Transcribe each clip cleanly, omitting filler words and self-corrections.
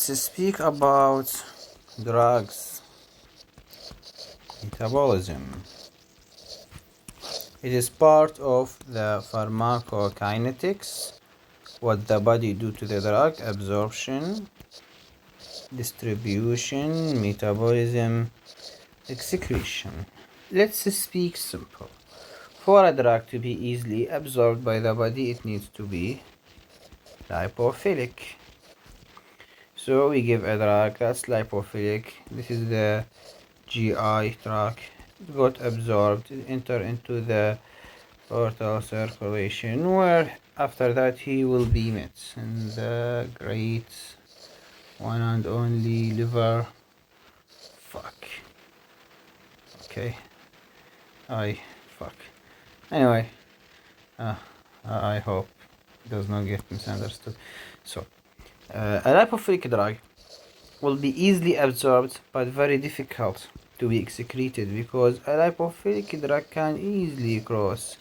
To speak about drugs, metabolism. It is part of the pharmacokinetics, what the body do to the drug, absorption, distribution, metabolism, excretion. Let's speak simple. For a drug to be easily absorbed by the body, it needs to be lipophilic. So we give a drug that's lipophilic. This is the GI tract. It got absorbed, it enter into the portal circulation, where after that he will be met in the great one and only liver. Fuck. Okay. Fuck. Anyway, I hope it does not get misunderstood. So, a lipophilic drug will be easily absorbed but very difficult to be excreted because a lipophilic drug can easily cross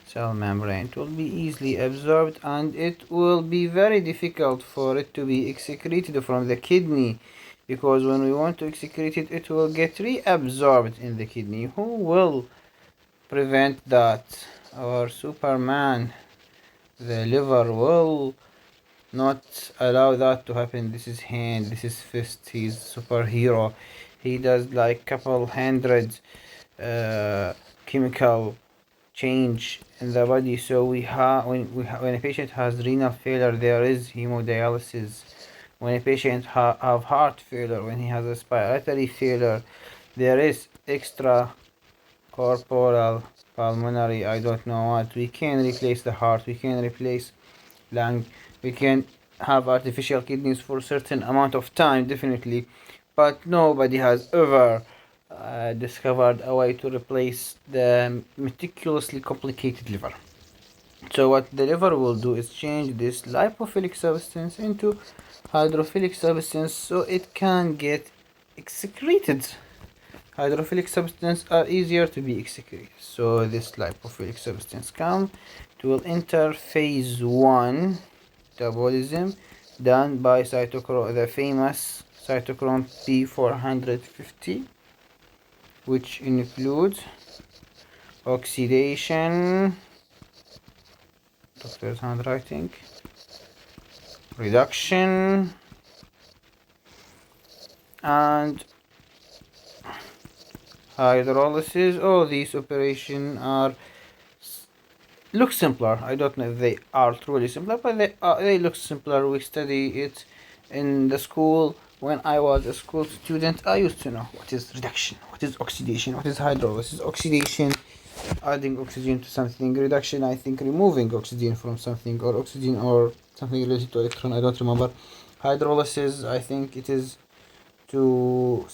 cell membrane. It will be easily absorbed and it will be very difficult for it to be excreted from the kidney, because when we want to excrete it, it will get reabsorbed in the kidney. Who will prevent that? Our Superman, the liver, will not allow that to happen. This is hand, this is fist, he's superhero. He does like couple hundred chemical change in the body. So when a patient has renal failure, there is hemodialysis. When a patient have heart failure, when he has a respiratory failure, there is extra corporal pulmonary, I don't know what. We can replace the heart, we can replace lung, we can have artificial kidneys for a certain amount of time, definitely, but nobody has ever discovered a way to replace the meticulously complicated liver. So what the liver will do is change this lipophilic substance into hydrophilic substance so it can get excreted. Hydrophilic substances are easier to be excreted, so this lipophilic substance it will enter phase 1 metabolism done by the famous cytochrome P450, which includes oxidation, doctor's handwriting, reduction, and hydrolysis. All these operations look simpler. I don't know if they are truly simpler, but they look simpler. We study it in the school. When I was a school student, I used to know what is reduction, what is oxidation, what is hydrolysis. Oxidation, adding oxygen to something. Reduction, I think removing oxygen from something, or oxygen or something related to electron. I don't remember. Hydrolysis, I think it is to,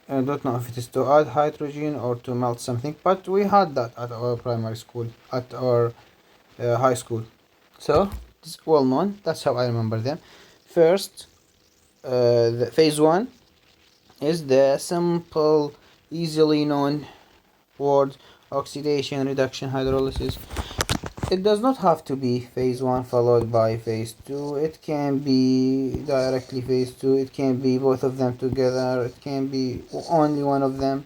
I don't know if it is to add hydrogen or to melt something, but we had that at our primary school, at our high school. So it's well known. That's how I remember them. First, the phase 1 is the simple, easily known word: oxidation, reduction, hydrolysis. It does not have to be phase 1 followed by phase 2. It can be directly phase 2. It can be both of them together. It can be only one of them.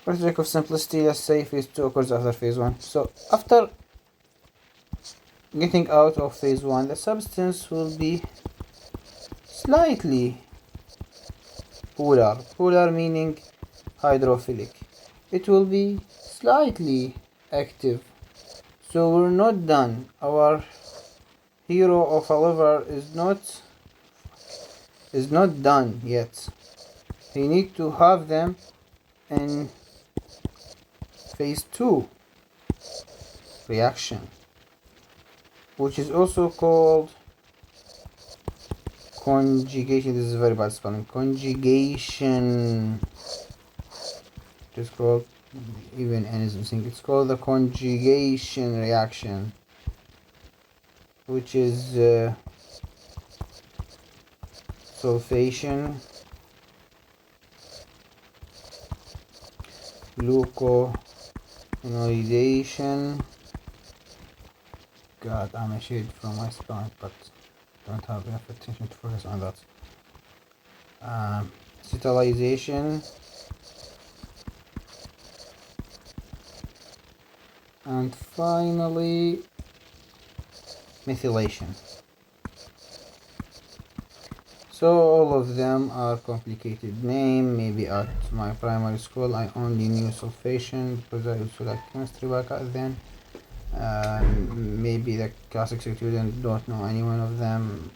For the sake of simplicity, let's say phase 2 occurs after phase 1. So after getting out of phase 1, the substance will be slightly polar. Polar meaning hydrophilic. It will be slightly active. So we're not done. Our hero of a liver is not done yet. We need to have them in phase 2 reaction, which is also called conjugation. This is very bad spelling. Conjugation. It is called, even N is missing. It's called the conjugation reaction, which is sulfation, glucosinolidation. God, I'm ashamed from my spelling, but don't have enough attention to focus on that. Acetylization, and finally methylation. So all of them are complicated name. Maybe at my primary school I only knew sulfation because I also like chemistry back then. Maybe the classic student don't know any one of them.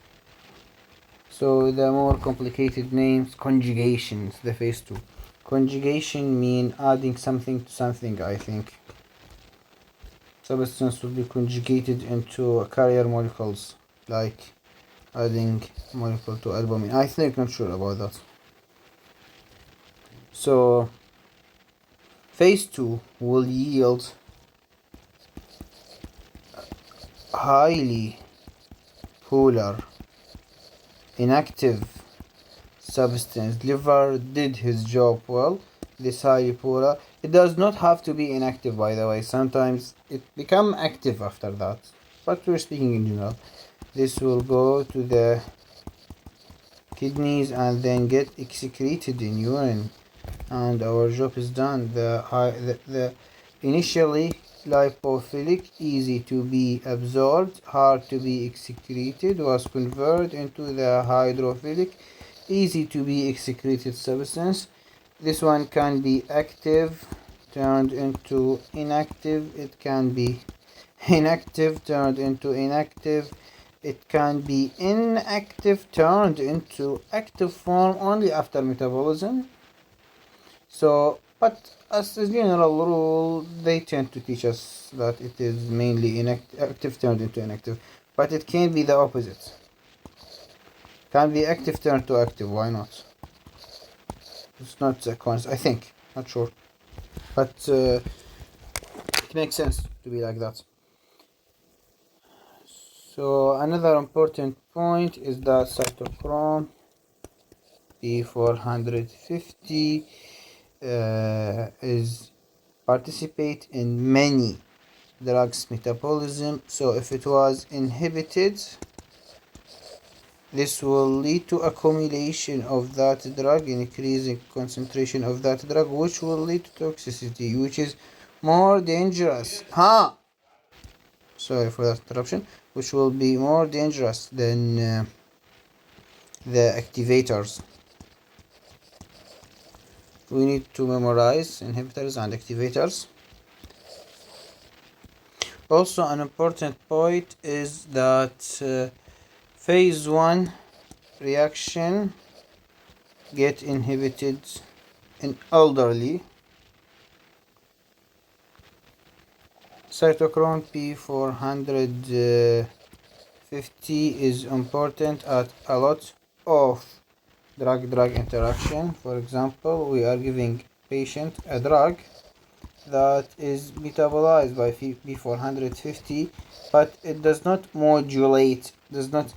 So the more complicated names, conjugations, the phase 2. Conjugation mean adding something to something, I think. Substance will be conjugated into carrier molecules, like adding molecule to albumin. I think, not sure about that. So phase 2 will yield highly polar inactive substance. Liver did his job well. This highly polar, it does not have to be inactive, by the way. Sometimes it become active after that, but we're speaking in general. This will go to the kidneys and then get excreted in urine, and our job is done. The initially lipophilic, easy to be absorbed, hard to be excreted, was converted into the hydrophilic, easy to be excreted substance. This one can be active turned into inactive. It can be inactive turned into inactive. It can be inactive turned into active form only after metabolism. So, but as a general rule, they tend to teach us that it is mainly active turned into inactive, but it can be the opposite. Can be active turned to active. Why not? It's not a constant, I think. Not sure, but it makes sense to be like that. So another important point is that cytochrome P450 is participate in many drugs metabolism. So if it was inhibited, this will lead to accumulation of that drug, increasing concentration of that drug, which will lead to toxicity, which is more dangerous. Sorry for that interruption. Which will be more dangerous than the activators. We need to memorize inhibitors and activators. Also, an important point is that phase 1 reaction get inhibited in elderly. Cytochrome P450 is important at a lot of drug-drug interaction. For example, we are giving patient a drug that is metabolized by P450, but it does not modulate, does not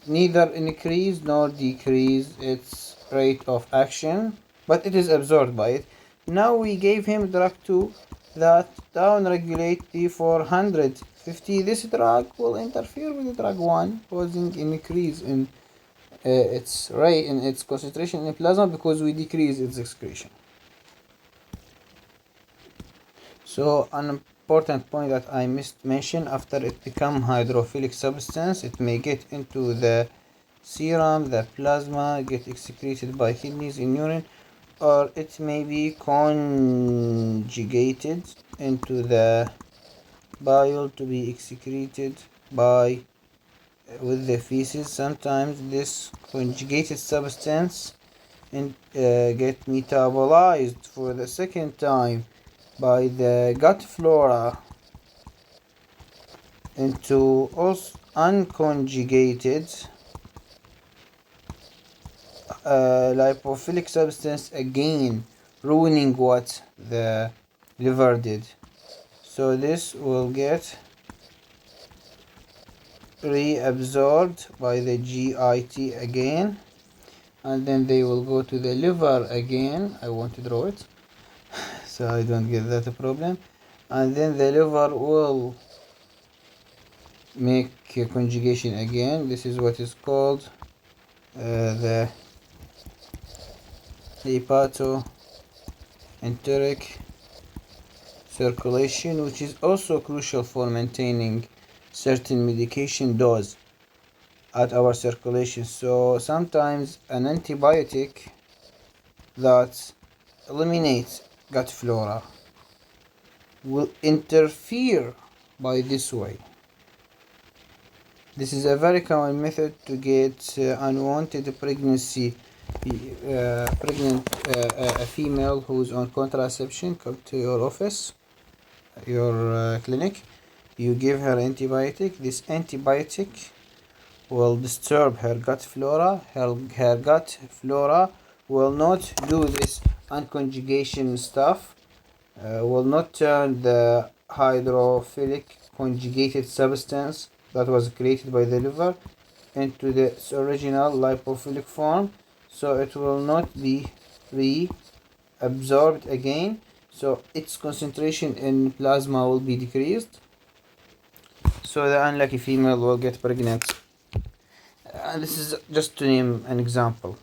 neither increase nor decrease its rate of action, but it is absorbed by it. Now we gave him drug 2 that downregulate P450. This drug will interfere with the drug 1, causing an increase in its rate, in its concentration in plasma, because we decrease its excretion. So an important point that I missed mention, after it become hydrophilic substance, it may get into the serum, the plasma, get excreted by kidneys in urine, or it may be conjugated into the bile to be excreted by with the feces. Sometimes this conjugated substance get metabolized for the second time by the gut flora into also unconjugated lipophilic substance, again ruining what the liver did. So this will get reabsorbed by the GIT again, and then they will go to the liver again. I want to draw it so I don't get that problem. And then the liver will make a conjugation again. This is what is called the hepatoenteric circulation, which is also crucial for maintaining certain medication dose at our circulation. So sometimes an antibiotic that eliminates gut flora will interfere by this way. This is a very common method to get unwanted pregnancy. A female who's on contraception come to your office, your clinic. You give her antibiotic. This antibiotic will disturb her gut flora. Her gut flora will not do this unconjugation stuff, will not turn the hydrophilic conjugated substance that was created by the liver into its original lipophilic form, so it will not be reabsorbed again, so its concentration in plasma will be decreased, so the unlucky female will get pregnant. This is just to name an example.